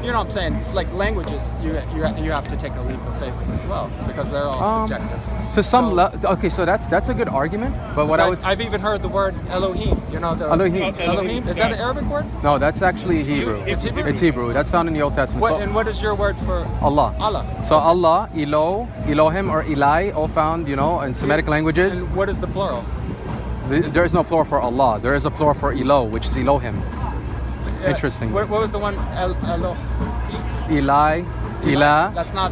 you know what I'm saying? It's like languages. You have to take a leap of faith as well because they're all subjective. To some okay, so that's a good argument. But what I've even heard the word Elohim. You know, Elohim. Is that an Arabic word? No, that's actually Hebrew. It's Hebrew. It's Hebrew. That's found in the Old Testament. And what is your word for Allah? Allah. So Allah, Elohim, or Eli, all found, in Semitic languages. And what is the plural? There is no plural for Allah. There is a plural for Elo, which is Elohim. Interesting. What was the one? Eli, Ilah. That's not.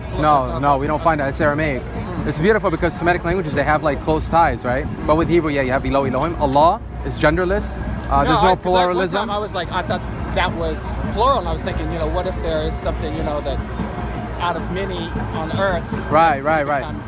No, we don't find that. It's Aramaic. It's beautiful because Semitic languages, they have like close ties, right? But with Hebrew, you have Elohim. Allah is genderless. There's no pluralism. One time I was like, I thought that was plural, and I was thinking, what if there is something, that out of many on earth. Right.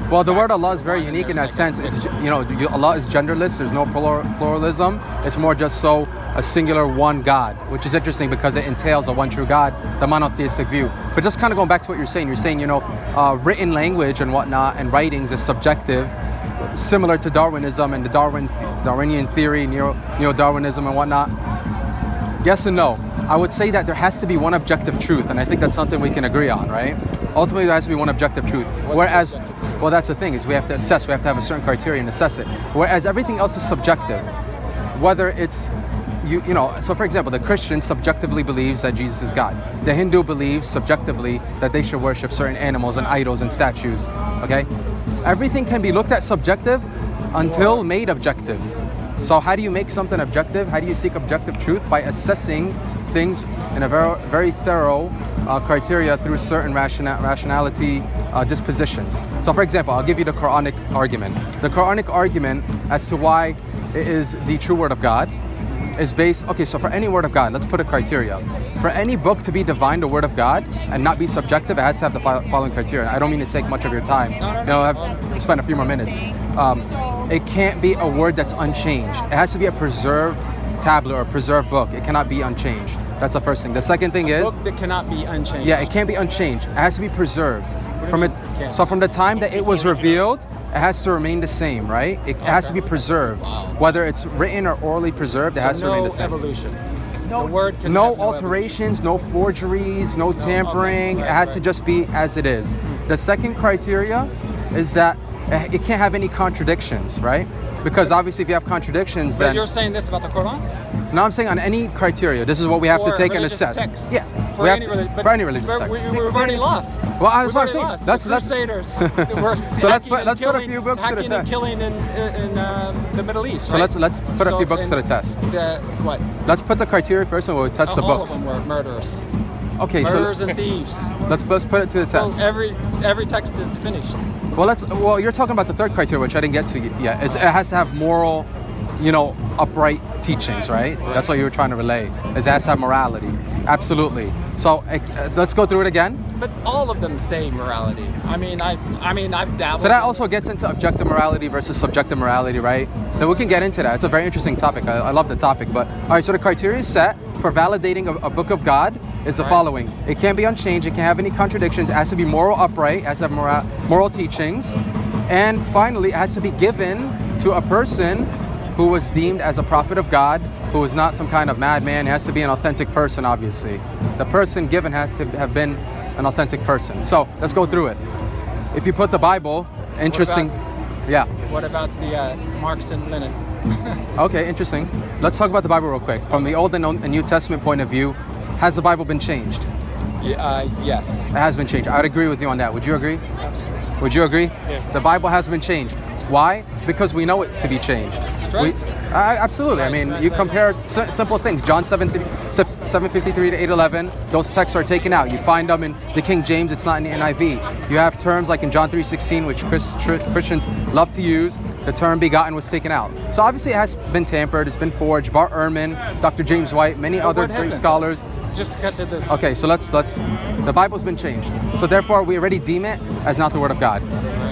Well, the word Allah is very unique in that sense. It's, Allah is genderless. There's no pluralism. It's more just a singular one God, which is interesting because it entails a one true God, the monotheistic view. But just kind of going back to what you're saying, written language and whatnot and writings is subjective, similar to Darwinism and the Darwinian theory, neo-Darwinism and whatnot. Yes and no. I would say that there has to be one objective truth, and I think that's something we can agree on, right? Ultimately, there has to be one objective truth. Well, that's the thing, is we have to assess, we have to have a certain criteria and assess it. Whereas everything else is subjective. Whether it's, so for example, the Christian subjectively believes that Jesus is God. The Hindu believes subjectively that they should worship certain animals and idols and statues, okay? Everything can be looked at subjective until made objective. So how do you make something objective? How do you seek objective truth? By assessing things in a very, very thorough criteria through certain rationality dispositions. So for example, I'll give you the Quranic argument. The Quranic argument as to why it is the true word of God is based, so for any word of God, let's put a criteria. For any book to be divine, the word of God, and not be subjective, it has to have the following criteria. I don't mean to take much of your time. I've spent a few more minutes. It can't be a word that's unchanged. It has to be a preserved tablet or a preserved book. It cannot be unchanged. That's the first thing. The second thing is... A book that cannot be unchanged. Yeah, it can't be unchanged. It has to be preserved. So from the time that it was revealed, it has to remain the same, right? It has to be preserved. Whether it's written or orally preserved, it has to remain the same. No evolution. The word can no alterations, no forgeries, no tampering. It has to just be as it is. The second criteria is that it can't have any contradictions, right? Because obviously if you have contradictions, then... You're saying this about the Quran? No, I'm saying on any criteria. This is what we have to take and assess. Text. Yeah. For any religious text. We've already lost. Well, I was about to say, let's Crusaders. So let's put a few books to the test. And killing in the Middle East. So let's put a few books to the test. What? Let's put the criteria first, and we'll test the books. All of them were murderers. Okay, murderers and thieves. Let's put it to the test. So every text is finished. Well, you're talking about the third criteria, which I didn't get to yet. It has to have moral, upright teachings, right? That's what you were trying to relay. It has to have morality. Absolutely. So let's go through it again. But all of them say morality. I've dabbled. So that also gets into objective morality versus subjective morality, right? Then we can get into that. It's a very interesting topic. I love the topic. But all right, so the criteria is set for validating a book of God is the following. It can't be unchanged. It can't have any contradictions. It has to be moral upright. It has to have moral teachings. And finally, it has to be given to a person who was deemed as a prophet of God, who is not some kind of madman. It has to be an authentic person, obviously. The person given had to have been an authentic person. So let's go through it. If you put the Bible, interesting. What about the Marx and Lenin? Okay, interesting. Let's talk about the Bible real quick. From the Old and New Testament point of view, has the Bible been changed? Yes. It has been changed. I would agree with you on that. Would you agree? Absolutely. Would you agree? Yeah. The Bible has been changed. Why? Because we know it to be changed. Absolutely. You compare simple things. John 7:53 to 8:11. Those texts are taken out. You find them in the King James. It's not in the NIV. You have terms like in John 3:16, which Christians love to use. The term begotten was taken out. So obviously it has been tampered. It's been forged. Bart Ehrman, Dr. James White, many other great scholars. Just to cut to this. Okay, so let's. The Bible's been changed. So therefore, we already deem it as not the Word of God.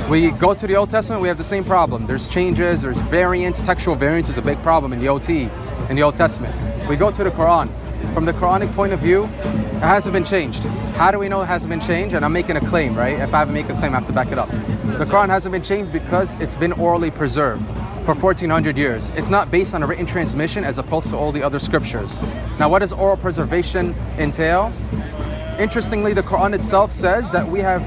We go to the Old Testament, we have the same problem. There's changes, there's variants. Textual variance is a big problem in the OT, in the Old Testament. We go to the Quran. From the Quranic point of view, it hasn't been changed. How do we know it hasn't been changed? And I'm making a claim, right? If I have to make a claim, I have to back it up. The Quran hasn't been changed because it's been orally preserved for 1400 years. It's not based on a written transmission as opposed to all the other scriptures. Now, what does oral preservation entail? interestingly, the Quran itself says that we have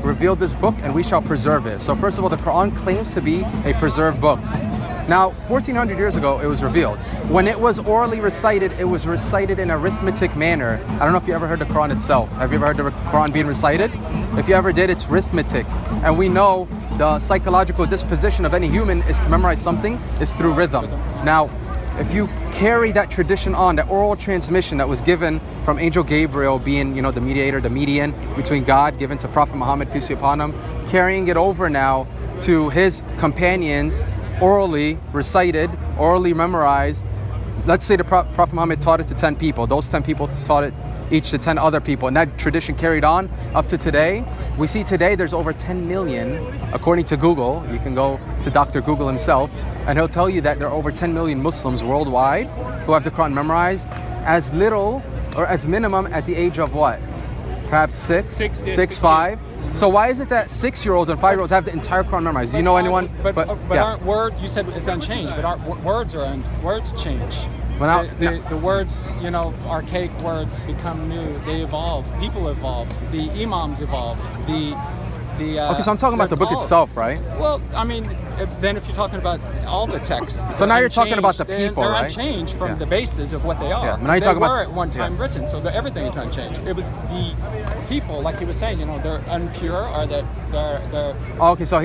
revealed this book and we shall preserve it. So first of all, the Quran claims to be a preserved book. Now, 1400 years ago, it was revealed. When it was orally recited, it was recited in a arithmetic manner. I don't know if you ever heard the Quran itself. Have you ever heard the Quran being recited? If you ever did, it's arithmetic. And we know the psychological disposition of any human is to memorize something is through rhythm. Now, if you carry that tradition on, that oral transmission that was given from Angel Gabriel being, the mediator, the median between God, given to Prophet Muhammad, peace be upon him, carrying it over now to his companions, orally recited, orally memorized. Let's say the Prophet Muhammad taught it to 10 people. Those 10 people taught it each to 10 other people. And that tradition carried on up to today. We see today there's over 10 million, according to Google. You can go to Dr. Google himself, and he'll tell you that there are over 10 million Muslims worldwide who have the Quran memorized as little or as minimum at the age of what? Perhaps six, 5. So why is it that 6-year-olds and 5-year-olds have the entire Quran memorized? Do you know anyone? But aren't words? You said it's unchanged, but aren't words words change? Well, the words, archaic words become new. They evolve. People evolve. The imams evolve. Okay, so I'm talking about the book itself, right? Well, I mean, then if you're talking about all the texts, so now you're talking about the people, they're right? unchanged from the basis of what they are. Yeah. Now you're talking about at one time written, so everything is unchanged. It was the people, like he was saying, they're impure, or they're. Okay, so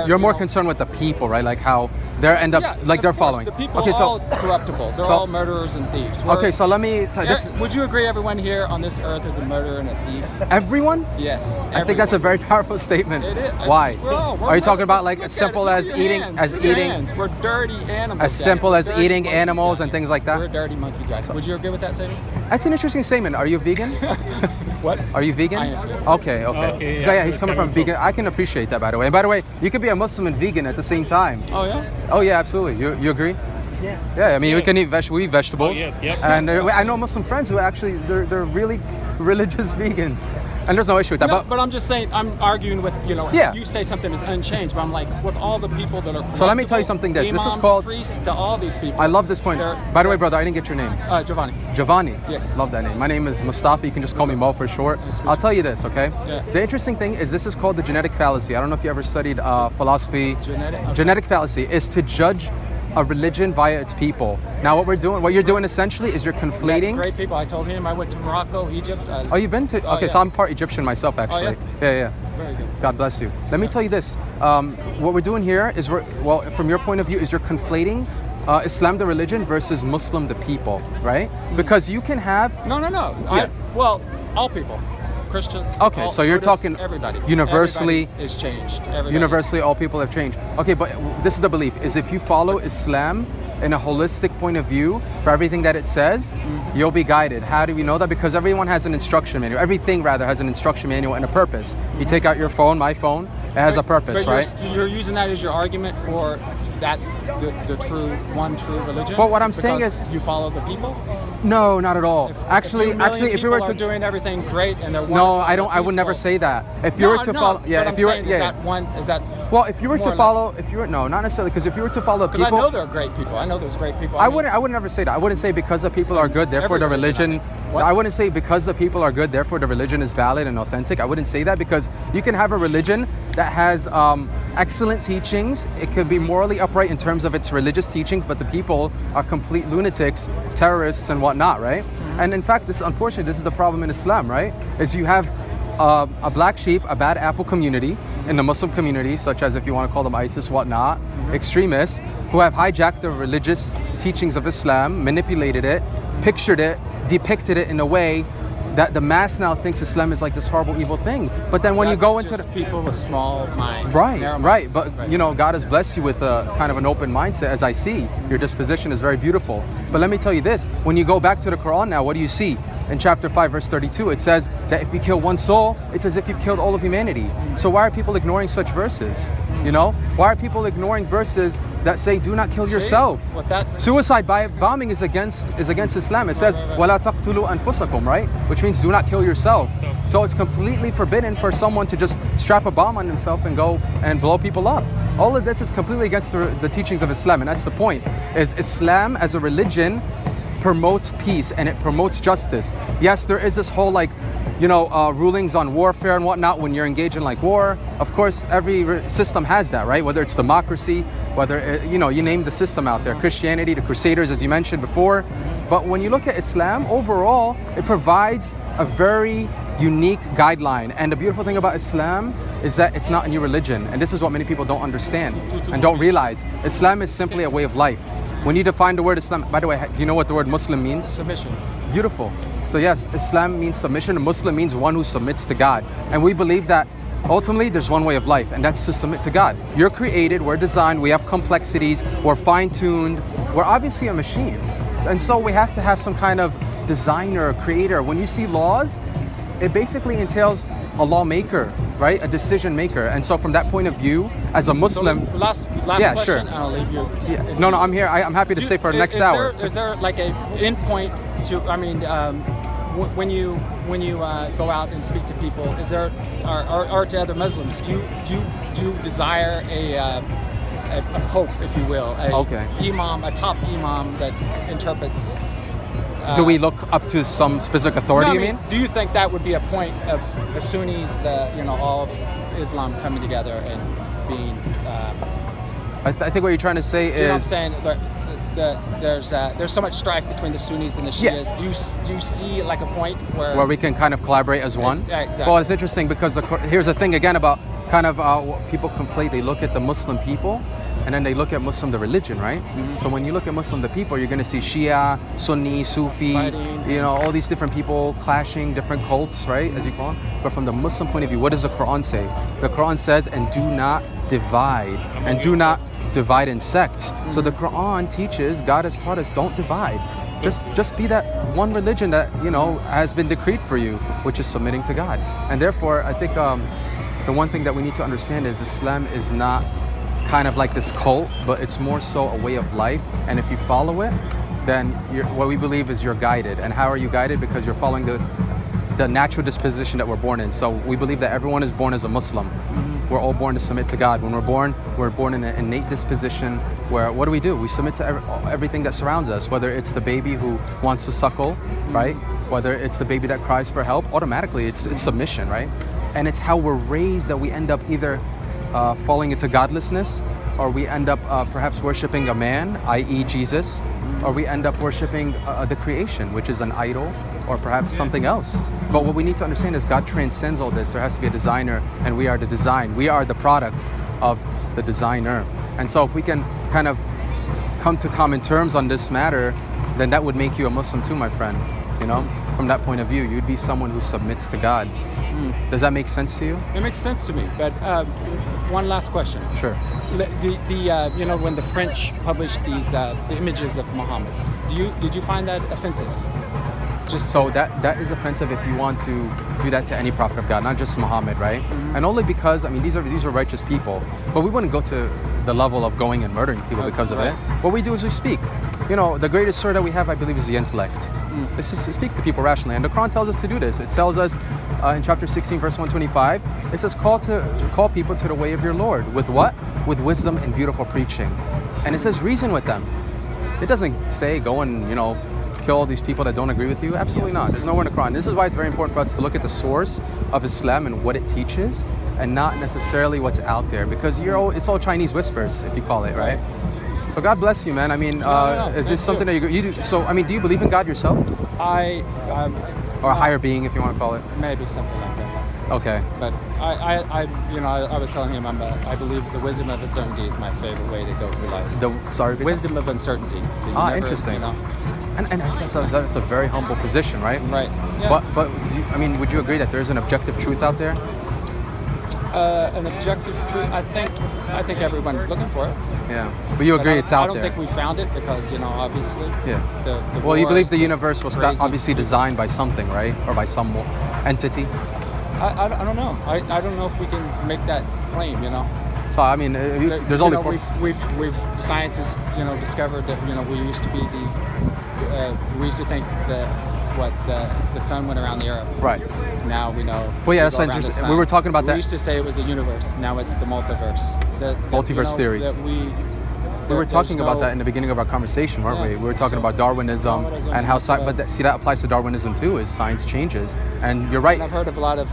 you're more concerned with the people, right? Like how they end up, they're following. The people are all corruptible. They're all murderers and thieves. Okay, so let me. Would you agree everyone here on this earth is a murderer and a thief? Everyone? Yes. I think that's a very powerful statement. It is. Why? We're are you talking about like as simple as eating, We're dirty animals. As simple as eating animals and things like that? We're dirty monkeys, guys. Would you agree with that statement? That's an interesting statement. Are you vegan? What? Are you vegan? I am. Okay. Yeah, he's coming from vegan. I can appreciate that, by the way. And by the way, you could be a Muslim and vegan at the same time. Oh yeah? Oh yeah, absolutely. You agree? Yeah. Yeah, I mean, we can eat vegetables. Oh, yes, yep. And I know Muslim friends who actually, they're really religious vegans. And there's no issue with that. No, but I'm just saying, I'm arguing with, you say something is unchanged, but I'm like, with all the people that are. So let me tell you something. This is called. Priests, to all these people. I love this point. By the way, brother, I didn't get your name. Giovanni. Giovanni. Yes. Love that name. My name is Mustafa. You can just call me Mo for short. I'll tell you this, okay? Yeah. The interesting thing is this is called the genetic fallacy. I don't know if you ever studied philosophy. Genetic? Genetic fallacy is to judge a religion via its people. Now what you're doing essentially is you're conflating. Great people. I told him I went to Morocco, Egypt. Oh, you've been to? Okay, yeah. So I'm part Egyptian myself, actually. Oh, yeah. Very good. God bless you. Let me tell you this. What we're doing here is, from your point of view, is you're conflating Islam the religion versus Muslim the people, right? Because you can have. No. Yeah. All people. Christians. Okay, so you're Buddhists, talking everybody. Universally. Everybody is changed. Everybody Universally, all people have changed. Okay, but this is the belief: is if you follow Islam in a holistic point of view for everything that it says, you'll be guided. How do we know that? Because everyone has an instruction manual. Everything rather has an instruction manual and a purpose. You take out your phone, my phone, it has a purpose, but right? You're using that as your argument for that's the true religion. But what I'm saying is, you follow the people. No, not at all. Actually, if we were to doing everything great and they're no, I don't. I would never say that. If you were to follow, if you were, is that well, if you were to follow, not necessarily, because if you were to follow people, because I know there are great people. I know there's great people. I would never say that. I wouldn't say because the people are good, therefore the religion. I wouldn't say because the people are good, therefore the religion is valid and authentic. I wouldn't say that, because you can have a religion that has excellent teachings. It could be morally upright in terms of its religious teachings, but the people are complete lunatics, terrorists, and whatnot, right? And in fact, this is the problem in Islam, right? Is you have a black sheep, a bad apple community in the Muslim community, such as if you want to call them ISIS, whatnot, extremists who have hijacked the religious teachings of Islam, manipulated it, pictured it, depicted it in a way that the mass now thinks Islam is like this horrible, evil thing. But then when you go into people with small minds, right. But God has blessed you with a kind of an open mindset, as I see. Your disposition is very beautiful. But let me tell you this: when you go back to the Quran now, what do you see? In chapter 5, verse 32, it says that if you kill one soul, it's as if you've killed all of humanity. So why are people ignoring such verses? Why are people ignoring verses that say do not kill yourself? Suicide by bombing is against Islam. It says وَلَا تَقْتُلُوا أَنفُسَكُمْ, right? Which means do not kill yourself. So it's completely forbidden for someone to just strap a bomb on himself and go and blow people up. All of this is completely against the teachings of Islam, and that's the point. Is Islam as a religion promotes peace and it promotes justice. Yes, there is this whole rulings on warfare and whatnot when you're engaged in like war. Of course, every system has that, right? Whether it's democracy, whether, you name the system out there, Christianity, the Crusaders, as you mentioned before. But when you look at Islam, overall, it provides a very unique guideline. And the beautiful thing about Islam is that it's not a new religion. And this is what many people don't understand and don't realize. Islam is simply a way of life. When you define the word Islam, by the way, do you know what the word Muslim means? Submission. Beautiful. So yes, Islam means submission, and Muslim means one who submits to God. And we believe that ultimately there's one way of life, and that's to submit to God. You're created, we're designed, we have complexities, we're fine-tuned, we're obviously a machine. And so we have to have some kind of designer, creator. When you see laws, it basically entails a lawmaker, right? A decision maker. And so from that point of view, as a Muslim... So last yeah, question, sure. I'll leave you. Yeah. No, I'm here. I'm happy to stay for the next hour. Is there like a endpoint to, when you go out and speak to people, is there, or to other Muslims, do you desire a pope, if you will, a top imam that interprets? Do we look up to some specific authority? You mean? Do you think that would be a point of the Sunnis, all of Islam coming together and being? I think what you're trying to say is. You know what I'm saying? There's so much strife between the Sunnis and the Shias. Yeah. Do you see like a point where we can kind of collaborate as one? Exactly. Well, it's interesting because here's the thing again about kind of what people conflate. They look at the Muslim people, and then they look at Muslim, the religion, right? Mm-hmm. So when you look at Muslim, the people, you're going to see Shia, Sunni, Sufi, fighting. All these different people clashing, different cults, right? As you call them. But from the Muslim point of view, what does the Quran say? The Quran says, and do not divide, and do not divide in sects. Mm-hmm. So the Quran teaches, God has taught us, don't divide. Just be that one religion that, has been decreed for you, which is submitting to God. And therefore, I think the one thing that we need to understand is Islam is not kind of like this cult, but it's more so a way of life. And if you follow it, then what we believe is you're guided. And how are you guided? Because you're following the natural disposition that we're born in. So we believe that everyone is born as a Muslim. Mm-hmm. We're all born to submit to God. When we're born in an innate disposition where what do? We submit to everything that surrounds us, whether it's the baby who wants to suckle, right? Whether it's the baby that cries for help, automatically it's submission, right? And it's how we're raised that we end up either falling into godlessness, or we end up perhaps worshiping a man, i.e. Jesus, or we end up worshiping the creation, which is an idol, or perhaps something else. But what we need to understand is God transcends all this. There has to be a designer, and we are the design. We are the product of the designer. And so if we can kind of come to common terms on this matter, then that would make you a Muslim too, my friend. From that point of view, you'd be someone who submits to God. Does that make sense to you? It makes sense to me, but one last question. Sure. When the French published these the images of Muhammad, did you find that offensive? So that is offensive if you want to do that to any prophet of God, not just Muhammad, right? Mm-hmm. And only because these are righteous people, but we wouldn't go to the level of going and murdering people because of it. What we do is we speak. The greatest sword that we have, I believe, is the intellect. This is to speak to people rationally, and the Quran tells us to do this. It tells us in chapter 16, verse 125, it says, call people to the way of your Lord. With what? With wisdom and beautiful preaching. And it says, reason with them. It doesn't say go and, kill all these people that don't agree with you. Absolutely not. There's nowhere in the Quran. This is why it's very important for us to look at the source of Islam and what it teaches, and not necessarily what's out there, because it's all Chinese whispers, if you call it, right? So God bless you, man. Is this something that you do? So, do you believe in God yourself? Or a higher being, if you want to call it? Maybe something like that. Okay. But I was telling him I believe the wisdom of uncertainty is my favorite way to go through life. Wisdom of uncertainty. Interesting. And that's a very humble position, right? Right. Yeah. But would you agree that there is an objective truth out there? An objective truth. I think everyone's looking for it. Yeah, but you agree it's out there. I don't think we found it because obviously. Yeah. Well, you believe the universe was obviously designed by something, right, or by some entity. I don't know. I don't know if we can make that claim. So there's only we've science has discovered that we used to be we used to think that the sun went around the earth. Right. Now we know. Well, yeah, that's interesting. We were talking about that. We used to say it was a universe. Now it's the multiverse. Multiverse theory. That we were talking about that in the beginning of our conversation, weren't we? We were talking about Darwinism and how see, that applies to Darwinism too, is science changes. And you're right. And I've heard of a lot of,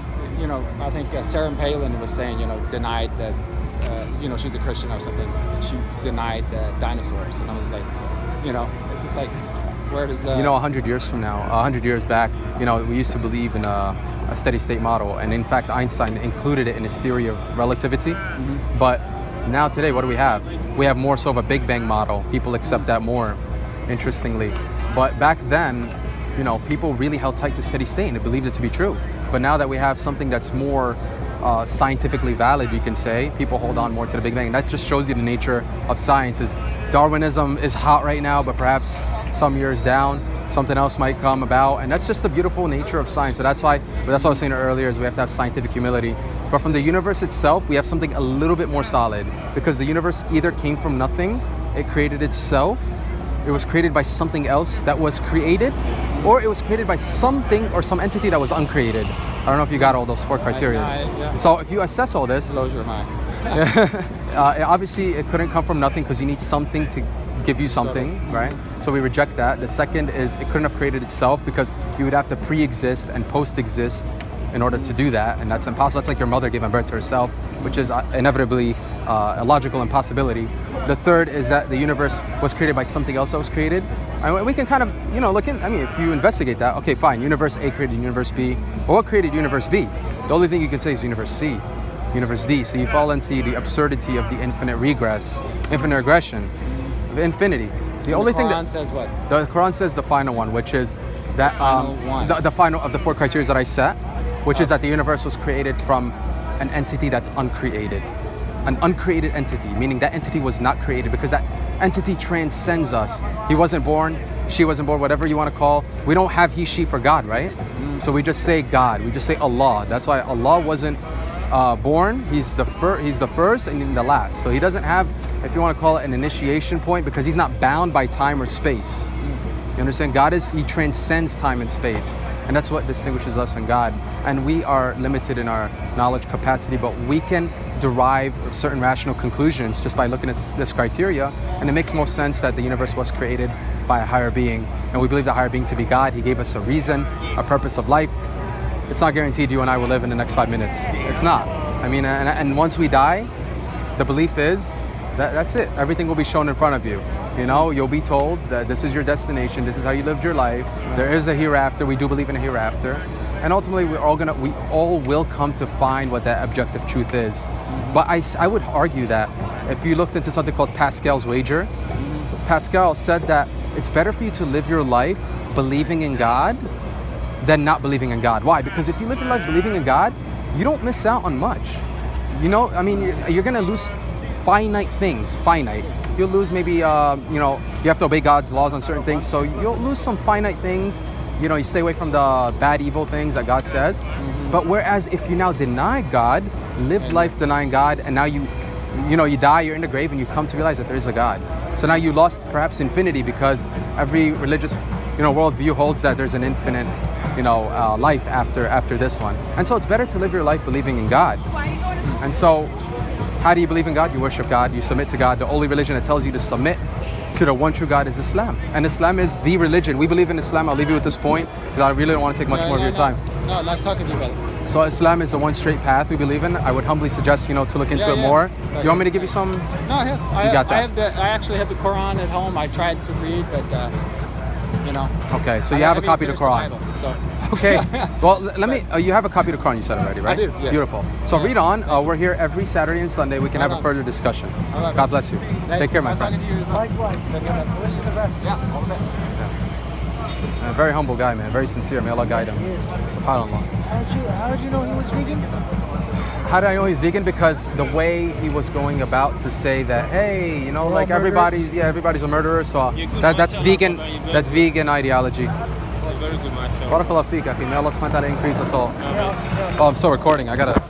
I think Sarah Palin was saying, denied that, she's a Christian or something. She denied the dinosaurs. And I was like, it's just like, where does... 100 years from now, 100 years back, we used to believe in a steady state model. And in fact, Einstein included it in his theory of relativity. Mm-hmm. But now today, what do we have? We have more so of a Big Bang model. People accept that more, interestingly. But back then, people really held tight to steady state and they believed it to be true. But now that we have something that's more scientifically valid, you can say, people hold on more to the Big Bang. And that just shows you the nature of science. Darwinism is hot right now, but perhaps some years down, something else might come about. And that's just the beautiful nature of science. So that's what I was saying earlier, is we have to have scientific humility. But from the universe itself, we have something a little bit more solid, because the universe either came from nothing, it created itself, it was created by something else that was created, or it was created by something or some entity that was uncreated. I don't know if you got all those 4 criteria. Yeah. So if you assess all this, blows your mind. Obviously it couldn't come from nothing, because you need something to give you something, right? So we reject that. The second is it couldn't have created itself, because you would have to pre-exist and post-exist in order to do that, and that's impossible. That's like your mother giving birth to herself, which is inevitably a logical impossibility. The third is that the universe was created by something else that was created. And we can kind of, look in, if you investigate that, okay, fine, universe A created universe B. Well, what created universe B? The only thing you can say is universe C, universe D. So you fall into the absurdity of the infinite regression, of infinity. The only thing that says what? The Quran says the final one, which is that the final of the 4 criteria that I set, which is that the universe was created from an entity that's uncreated. An uncreated entity, meaning that entity was not created, because that entity transcends us. He wasn't born, she wasn't born, whatever you want to call. We don't have he, she for God, right? So we just say God, we just say Allah. That's why Allah wasn't born. He's the first and the last. So he doesn't have, if you want to call it, an initiation point, because he's not bound by time or space. You understand? God he transcends time and space. And that's what distinguishes us and God. And we are limited in our knowledge capacity, but we can derive certain rational conclusions just by looking at this criteria. And it makes most sense that the universe was created by a higher being. And we believe the higher being to be God. He gave us a reason, a purpose of life. It's not guaranteed you and I will live in the next 5 minutes. It's not. And once we die, the belief is that that's it. Everything will be shown in front of you. You'll be told that this is your destination. This is how you lived your life. There is a hereafter. We do believe in a hereafter. And ultimately, we all will come to find what that objective truth is. But I would argue that if you looked into something called Pascal's wager, Pascal said that it's better for you to live your life believing in God than not believing in God. Why? Because if you live your life believing in God, you don't miss out on much. You're going to lose finite things. You'll lose maybe, you have to obey God's laws on certain things. So you'll lose some finite things. You stay away from the bad, evil things that God says. But whereas if you now deny God, live life denying God, and now you die, you're in the grave, and you come to realize that there is a God. So now you lost perhaps infinity, because every religious, worldview holds that there's an infinite, life after this one. And so it's better to live your life believing in God. And so how do you believe in God? You worship God, you submit to God. The only religion that tells you to submit to the one true God is Islam. And Islam is the religion. We believe in Islam. I'll leave you with this point, because I really don't want to take much more of your time. No, nice talking to you, brother. So Islam is the one straight path we believe in. I would humbly suggest, to look into it more. Do you want me to give you some? No, I have. You got that? I actually have the Quran at home. I tried to read, but, Okay, so you have a copy of the Quran. Bible, so. Okay, well, let me, you have a copy of the Quran, you said already, right? I do, yes. Beautiful. So read on. We're here every Saturday and Sunday. We can have a further discussion. God bless you. Take care, my friend. Likewise. Wish you the best. Yeah, all the best. A very humble guy, man. Very sincere. May Allah guide him. He is. SubhanAllah. How did you know he was vegan? How did I know he's vegan? Because the way he was going about to say that, hey, like everybody's a murderer. So that's vegan. That's vegan ideology. Very good, mashallah. Barakallah feek, akhi. May Allah subhanahu wa ta'ala increase us all. Oh, I'm still recording. I gotta.